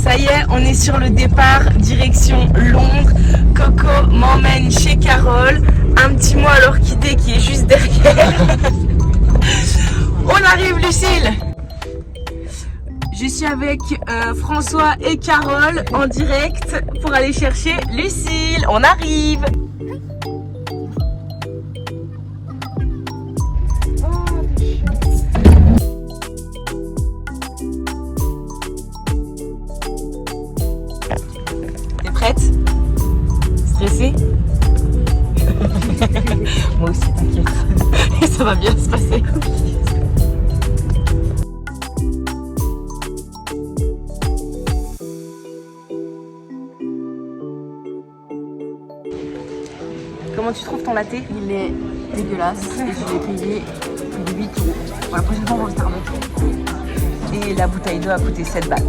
Ça y est, on est sur le départ, direction Londres. Coco m'emmène chez Carole. Un petit mot à l'orchidée qui est juste derrière. On arrive, Lucille. Je suis avec François et Carole en direct pour aller chercher Lucille. On arrive. T'es prête? Stressée? Moi aussi, t'inquiète. Et ça va bien se passer. Comment tu trouves ton latte? Il est dégueulasse et je l'ai payé 8 €. Pour la prochaine fois, on va au Starbucks. Et la bouteille d'eau a coûté 7 balles.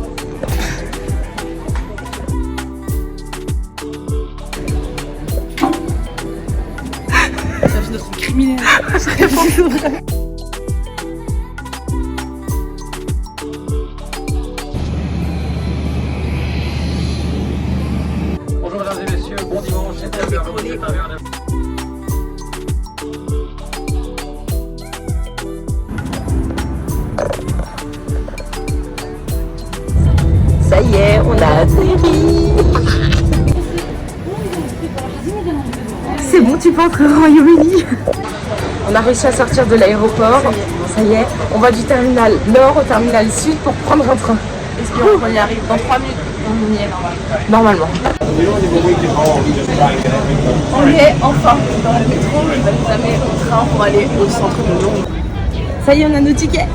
Ça fait notre criminel. Je réponds vrai. Bonjour mesdames et messieurs, bon dimanche, c'est un verre. Ça y est, on a atterri. C'est bon, tu peux entrer au Royaume-Uni. On a réussi à sortir de l'aéroport. Ça y est, on va du terminal nord au terminal sud pour prendre un train. Espérons qu'on y arrive dans 3 minutes. On y est Normalement. On est enfin dans le métro. Il va nous amener au train pour aller au centre de Londres. Ça y est, on a nos tickets.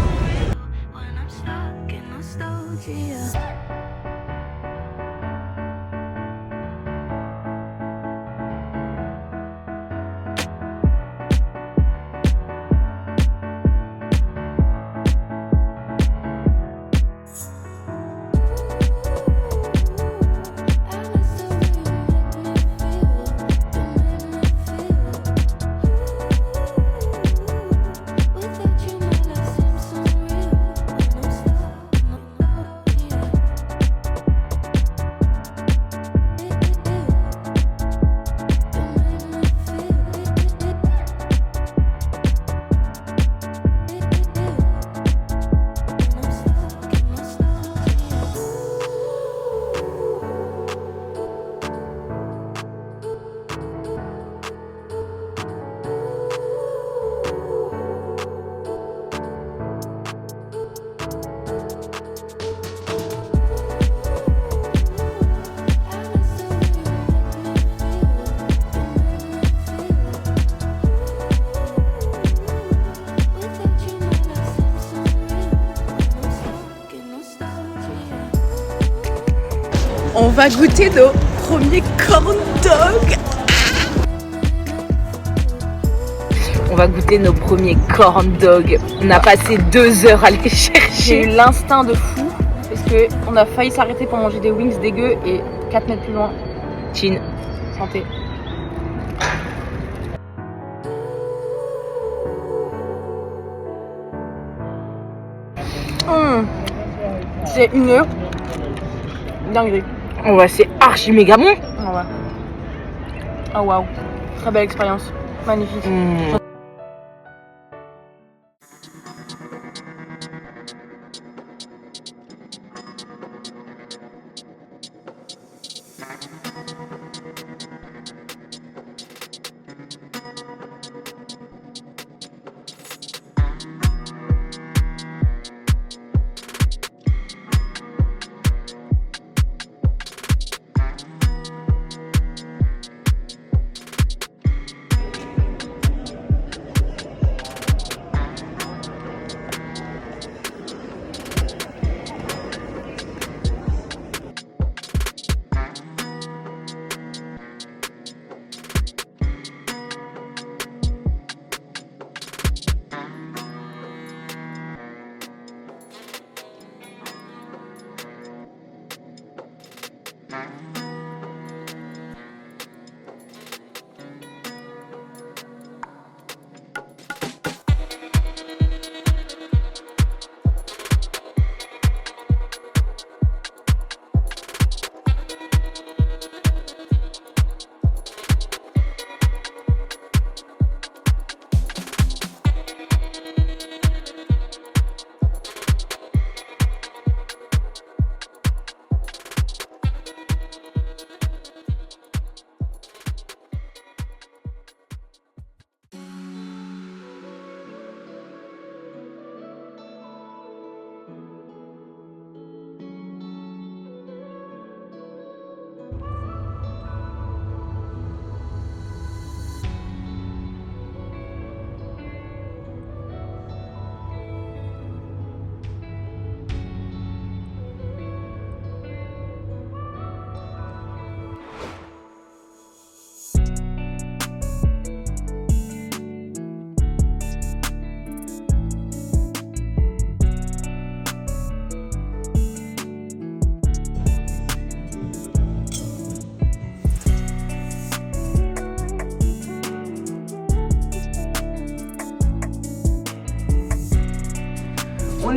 On va goûter nos premiers corn dogs. On va goûter nos premiers corn dogs. On a passé 2 heures à les chercher. J'ai eu l'instinct de fou parce qu'on a failli s'arrêter pour manger des wings dégueux et 4 mètres plus loin. Chin. Santé. C'est une heure. Dinguerie. On va, c'est archi méga bon. Ah ouais. Ah waouh. Très belle expérience. Magnifique.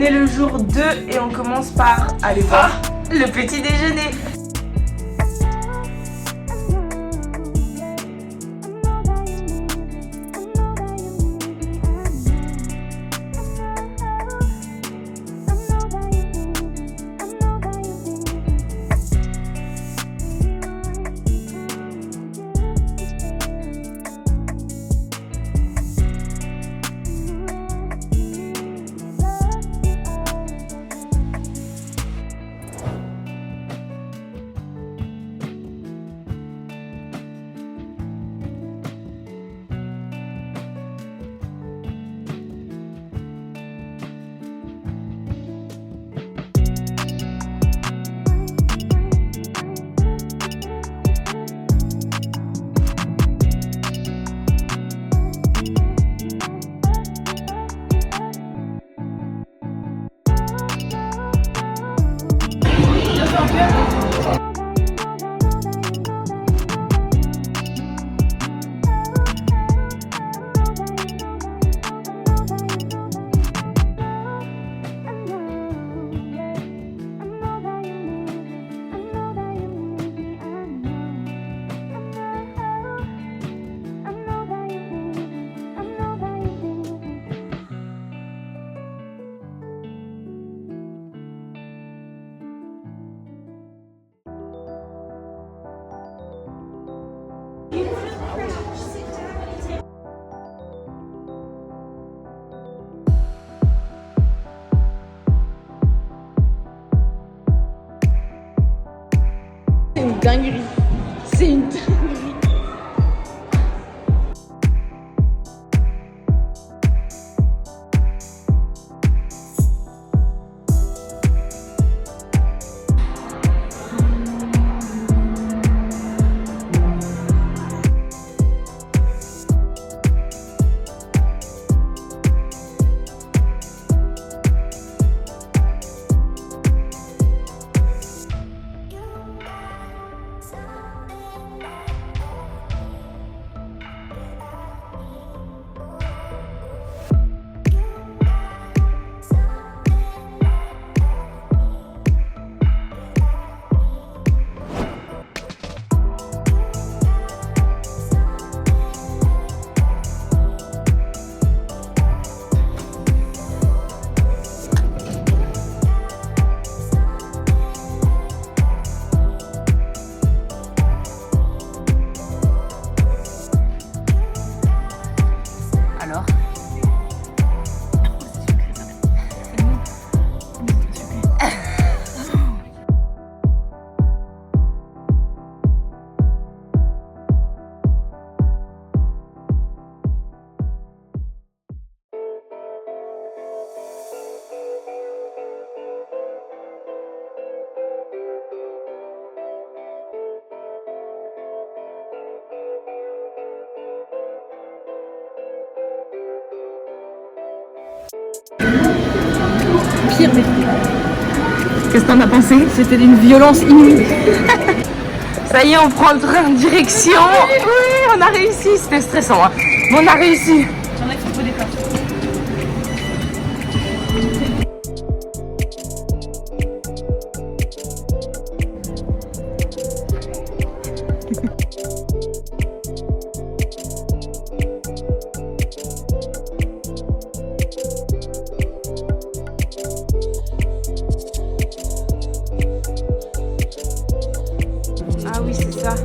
est le jour 2 et on commence par aller voir le petit déjeuner. C'est une dinguerie. C'est une dinguerie. Alors Pire, mais qu'est-ce que t'en as pensé? C'était d'une violence inouïe. Ça y est, on prend le train en direction. Oui, on a réussi. C'était stressant, hein. Mais on a réussi. j'en ai qui faut des places. Ah oui, c'est ça.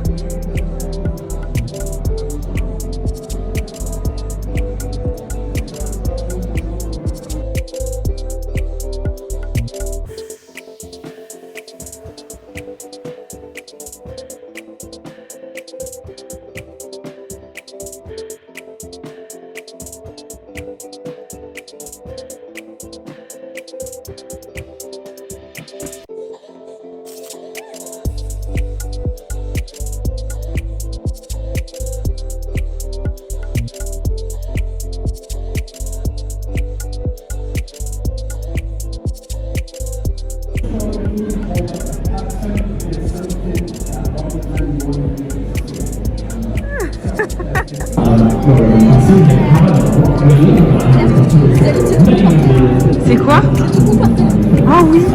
Ah oui.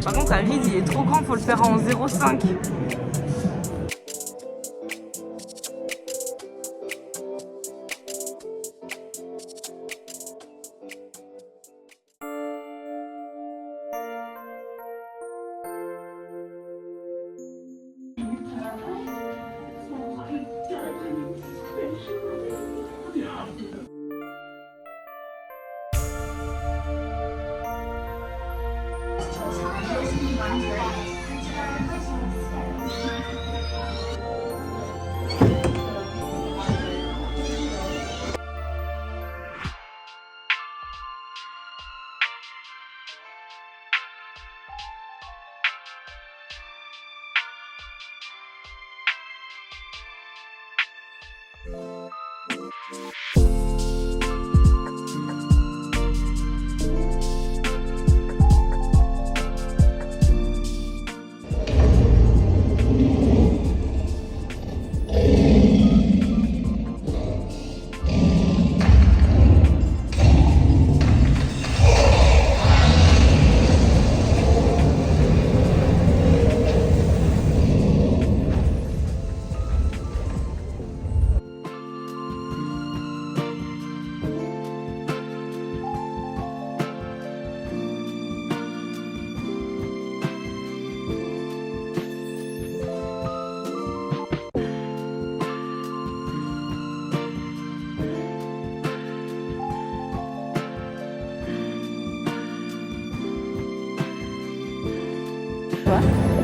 Par contre, un ride, il est trop grand, faut le faire en 0,5.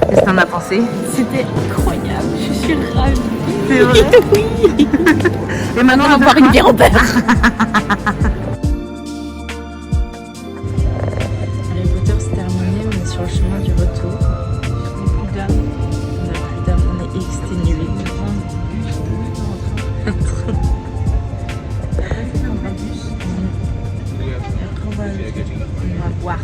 Qu'est-ce que t'en as pensé? C'était incroyable, je suis ravie. C'est vrai? Oui. Et maintenant, On va boire une bière au beurre. Harry Potter c'est terminé, on est sur le chemin du retour. On n'a plus d'âme. On est exténué. On va boire.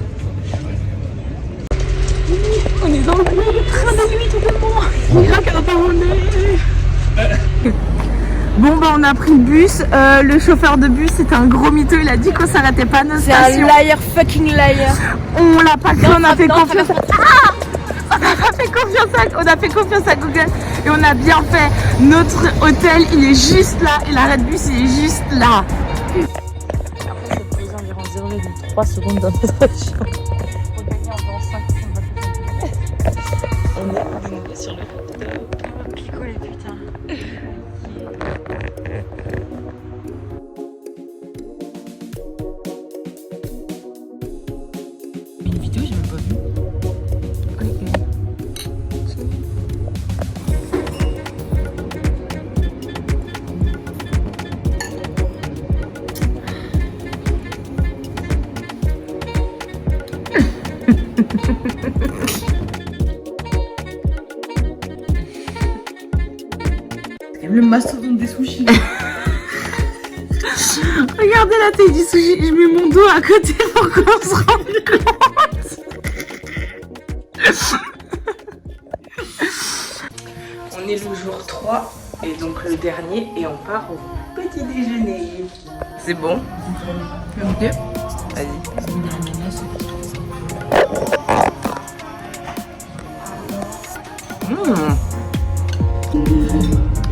On est dans le train de nuit tout le monde. Il regarde où on est. Bon bah on a pris le bus, le chauffeur de bus c'est un gros mytho, il a dit qu'on s'arrêtait pas à nos C'est un stations. liar fucking liar. On l'a pas cru, on a fait confiance. On a fait confiance à Google et on a bien fait. Notre hôtel il est juste là et l'arrêt de bus il est juste là. Après ça pose environ 0,3 secondes dans notre chambre. Pour gagner environ 5 secondes. On est de nouveau sur le compteur. On va picoler putain. Une vidéo j'ai même pas vu. Le mastodonte des sushis. Regardez la taille du sushi, je mets mon dos à côté pour qu'on se rende compte. On est le jour 3 et donc le dernier et on part au petit déjeuner. C'est bon? Ok. Vas-y.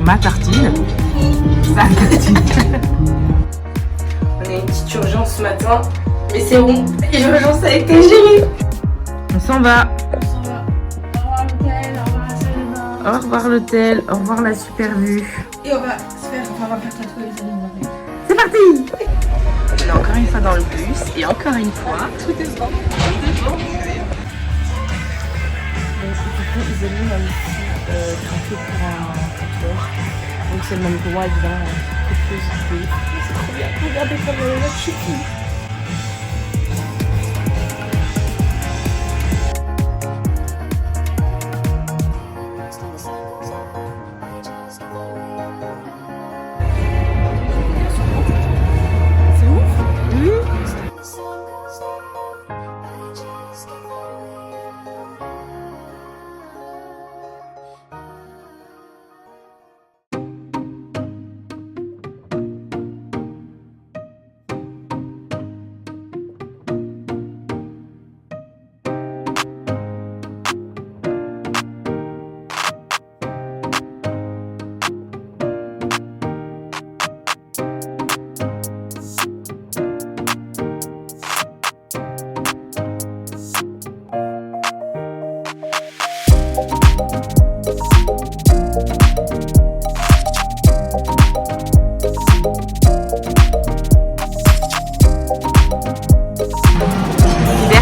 Ma tartine. Sa tartine. On a une petite urgence ce matin, mais c'est bon. L'urgence a été gérée. On s'en va. Au revoir l'hôtel, au revoir la super vue. Et on va faire tatouer les animaux. C'est parti. On est encore une fois dans le bus et encore une fois, tout est devant. Ils allument ici un peu pour un tatouage. Donc c'est le même droit évidemment. C'est trop bien. Regardez comme la choupi.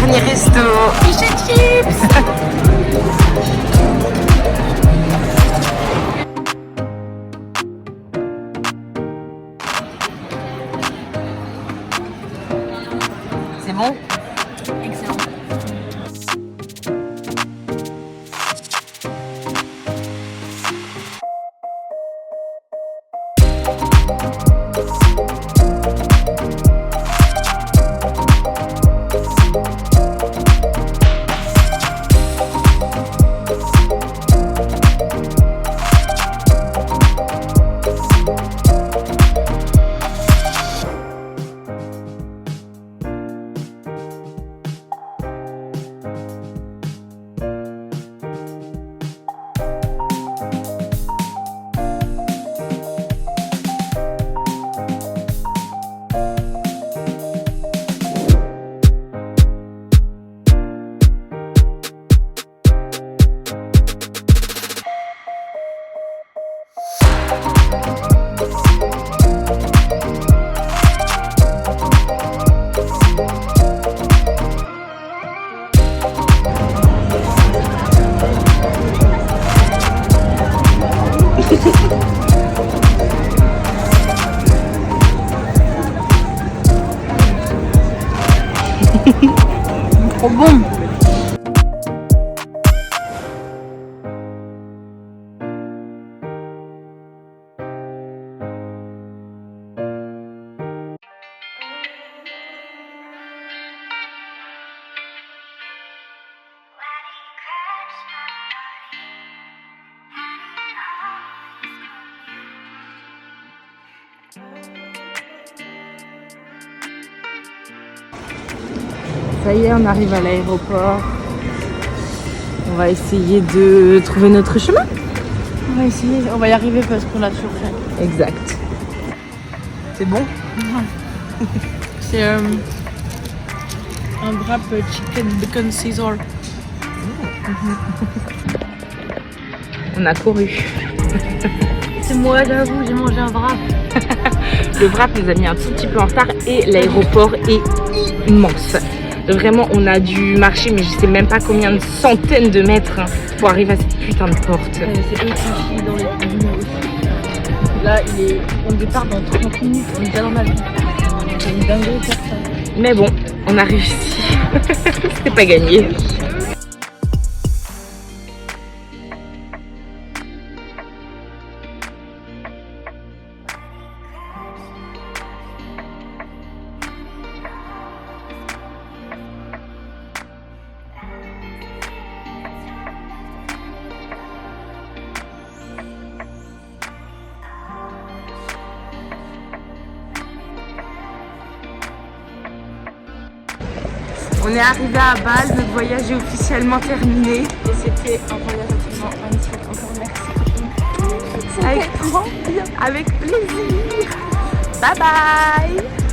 dernier resto. Fish and chips. C'est bon? Excellent. Trop bon. Ça y est, on arrive à l'aéroport. On va essayer de trouver notre chemin. On va essayer, on va y arriver parce qu'on l'a toujours fait. Exact. C'est bon? C'est un wrap chicken bacon Caesar. On a couru. C'est moi, j'avoue, j'ai mangé un wrap. Le wrap nous a mis un tout petit peu en retard et l'aéroport est immense. Vraiment, on a dû marcher, mais je sais même pas combien de centaines de mètres pour arriver à cette putain de porte. C'est eux qui chient dans les tribunaux aussi. Là, on départ dans 30 minutes, on est déjà dans ma vie. C'est une dinguerie de faire ça. Mais bon, on a réussi. C'était pas gagné. On est arrivé à Bâle, notre voyage est officiellement terminé. Et c'était un voyage absolument magnifique. Encore merci. Avec grand plaisir. Avec plaisir. Bye bye.